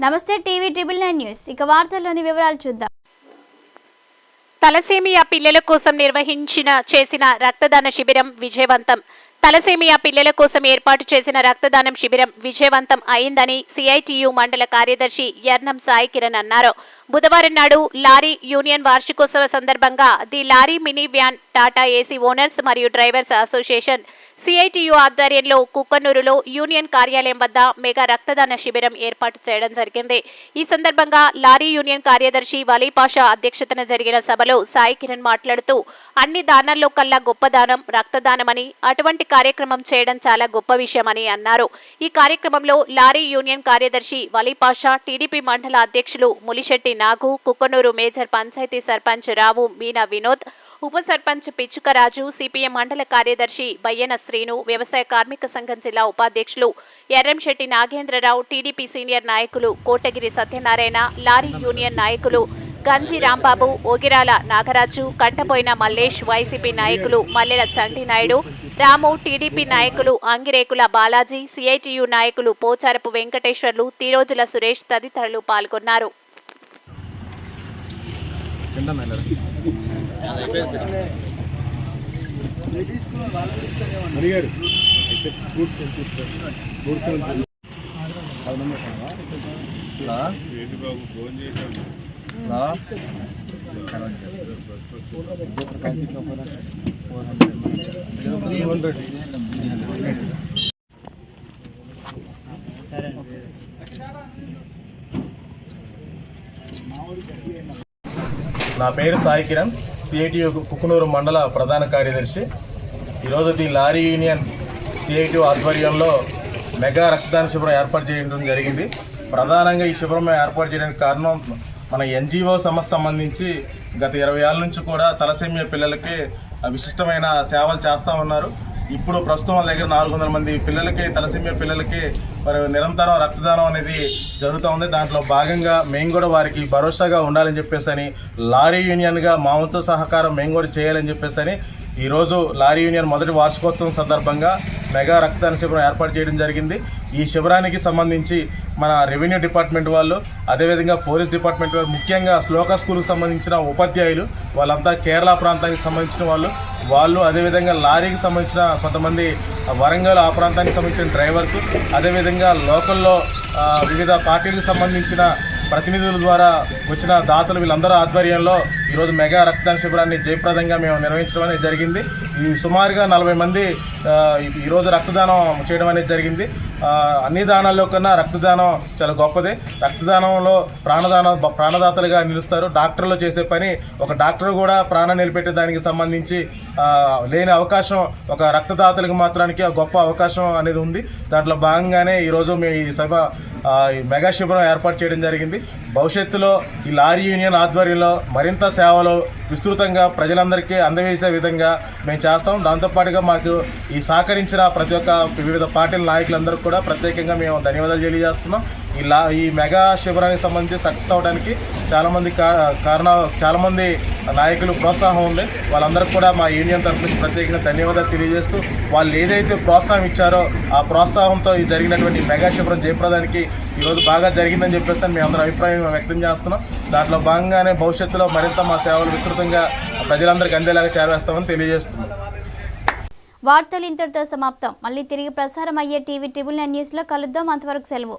నమస్తే TV triple 9 news ఇక వార్తల్లోని వివరాలు చూద్దాం. తలసేమియా పిల్లల కోసం చేసిన రక్తదాన శిబిరం విజయవంతం. తలసేమియా పిల్లల కోసం ఏర్పాటు చేసిన రక్తదానం శిబిరం విజయవంతం అయిందని సిఐటియు మండల కార్యదర్శి యర్నం సాయి కిరణ్ అన్నారు. బుధవారం నాడు లారీ యూనియన్ వార్షికోత్సవ సందర్భంగా the lorry mini van Tata AC owners మరియు డ్రైవర్స్ అసోసియేషన్ సిఐటియు ఆధ్వర్యంలో కుక్కనూరులో యూనియన్ కార్యాలయం వద్ద మెగా రక్తదాన శిబిరం ఏర్పాటు చేయడం జరిగింది. ఈ సందర్భంగా లారీ యూనియన్ కార్యదర్శి వలీపాషా అధ్యక్షతన జరిగిన సభలో సాయి కిరణ్ మాట్లాడుతూ అన్ని దానాల్లో కల్లా గొప్ప దానం రక్తదానమని, అటువంటి కార్యక్రమం చేయడం చాలా గొప్ప విషయమని అన్నారు. ఈ కార్యక్రమంలో లారీ యూనియన్ కార్యదర్శి వలీపాషా, టీడీపీ మండల అధ్యక్షులు ములిశెట్టి నాగు, కుక్కనూరు మేజర్ పంచాయతీ సర్పంచ్ రావు మీనా వినోద్, ఉప సర్పంచ్ పిచ్చుకరాజు, సిపిఎం మండల కార్యదర్శి బయ్యన శ్రీను, వ్యవసాయ కార్మిక సంఘం జిల్లా ఉపాధ్యక్షులు ఎర్రంశెట్టి నాగేంద్రరావు, టీడీపీ సీనియర్ నాయకులు కోటగిరి సత్యనారాయణ, లారీ యూనియన్ నాయకులు గంజి రాంబాబు, ఓగిరాల నాగరాజు, కంటపోయిన మల్లేష్, వైసీపీ నాయకులు మల్లెల చంటి నాయుడు, రాము, టీడీపీ నాయకులు అంగిరేకుల బాలాజీ, సిఐటియు నాయకులు పోచారపు వెంకటేశ్వర్లు, తీరోజుల సురేష్ తదితరులు పాల్గొన్నారు. నా పేరు సాయి కిరణ్, సిఐటియు కుక్కునూరు మండల ప్రధాన కార్యదర్శి. ఈరోజు ది లారీ యూనియన్ సిఐటియు ఆధ్వర్యంలో మెగా రక్తదాన శిబిరం ఏర్పాటు చేయడం జరిగింది. ప్రధానంగా ఈ శిబిరం ఏర్పాటు చేయడానికి కారణం మన ఎన్జిఓ సంస్థ సంబంధించి గత 20 ఏళ్ళ నుంచి కూడా తలసేమియా పిల్లలకి విశిష్టమైన సేవలు చేస్తూ ఉన్నారు. ఇప్పుడు ప్రస్తుతం వాళ్ళ దగ్గర 400 మంది పిల్లలకి, తలసేమియా పిల్లలకి మరి నిరంతరం రక్తదానం అనేది జరుగుతూ ఉంది. దాంట్లో భాగంగా మేము కూడా వారికి భరోసాగా ఉండాలని చెప్పేసి లారీ యూనియన్గా మా వంతు సహకారం మేము కూడా చేయాలని చెప్పేసి ఈరోజు లారీ యూనియన్ మొదటి వార్షికోత్సవం సందర్భంగా మెగా రక్తదాన శిబిరం ఏర్పాటు చేయడం జరిగింది. ఈ శిబిరానికి సంబంధించి మన రెవెన్యూ డిపార్ట్మెంట్ వాళ్ళు, అదేవిధంగా పోలీస్ డిపార్ట్మెంట్ వాళ్ళు, ముఖ్యంగా శ్లోక స్కూల్కి సంబంధించిన ఉపాధ్యాయులు, వాళ్ళంతా కేరళ ప్రాంతానికి సంబంధించిన వాళ్ళు అదేవిధంగా లారీకి సంబంధించిన కొంతమంది వరంగల్ ఆ ప్రాంతానికి సంబంధించిన డ్రైవర్స్, అదేవిధంగా లోకల్లో వివిధ పార్టీలకు సంబంధించిన ప్రతినిధుల ద్వారా వచ్చిన దాతలు, వీళ్ళందరూ ఆధ్వర్యంలో ఈరోజు మెగా రక్తదాన శిబిరాన్ని జయప్రదంగా మేము నిర్వహించడం అనేది జరిగింది. ఈ సుమారుగా 40 మంది ఈరోజు రక్తదానం చేయడం అనేది జరిగింది. అన్ని దానాల్లో కన్నా రక్తదానం చాలా గొప్పది. రక్తదానంలో ప్రాణదాతలుగా నిలుస్తారు. డాక్టర్లు చేసే పని, ఒక డాక్టర్ కూడా ప్రాణం నిలబెట్టే దానికి సంబంధించి లేని అవకాశం ఒక రక్తదాతలకు మాత్రానికి గొప్ప అవకాశం అనేది ఉంది. దాంట్లో భాగంగానే ఈరోజు మేము ఈ సభ మెగా శిబిరం ఏర్పాటు చేయడం జరిగింది. భవిష్యత్తులో ఈ లారీ యూనియన్ ఆధ్వర్యంలో మరింత సేవలు విస్తృతంగా ప్రజలందరికీ అందజేసే విధంగా మేము చేస్తాం. దాంతోపాటుగా మాకు ఈ సహకరించిన ప్రతి ఒక్క వివిధ పార్టీల నాయకులందరికీ కూడా ప్రత్యేకంగా మేము ధన్యవాదాలు తెలియజేస్తున్నాం. ఈ మెగా శిబిరానికి సంబంధించి సక్సెస్ అవ్వడానికి చాలామంది నాయకులు ప్రోత్సాహం ఉంది. వాళ్ళందరికీ కూడా మా యూనియన్ తరఫున ప్రత్యేకంగా ధన్యవాదాలు తెలియజేస్తూ, వాళ్ళు ఏదైతే ప్రోత్సాహం ఇచ్చారో ఆ ప్రోత్సాహంతో ఈ జరిగినటువంటి మెగా శిబిరం జయప్రదానికి ఈరోజు బాగా జరిగిందని చెప్పేసి మేము అందరం అభిప్రాయం వ్యక్తం చేస్తున్నాం. దాంట్లో భాగంగానే భవిష్యత్తులో మరింత మా సేవలు విస్తృతంగా ప్రజలందరికీ అందేలాగా చేరవేస్తామని తెలియజేస్తున్నాం. వార్తలు ఇంతటితో సమాప్తం. మళ్ళీ తిరిగి ప్రసారం అయ్యే టీవీ ట్రిబుల్ 9 న్యూస్లో కలుద్దాం. అంతవరకు సెలవు.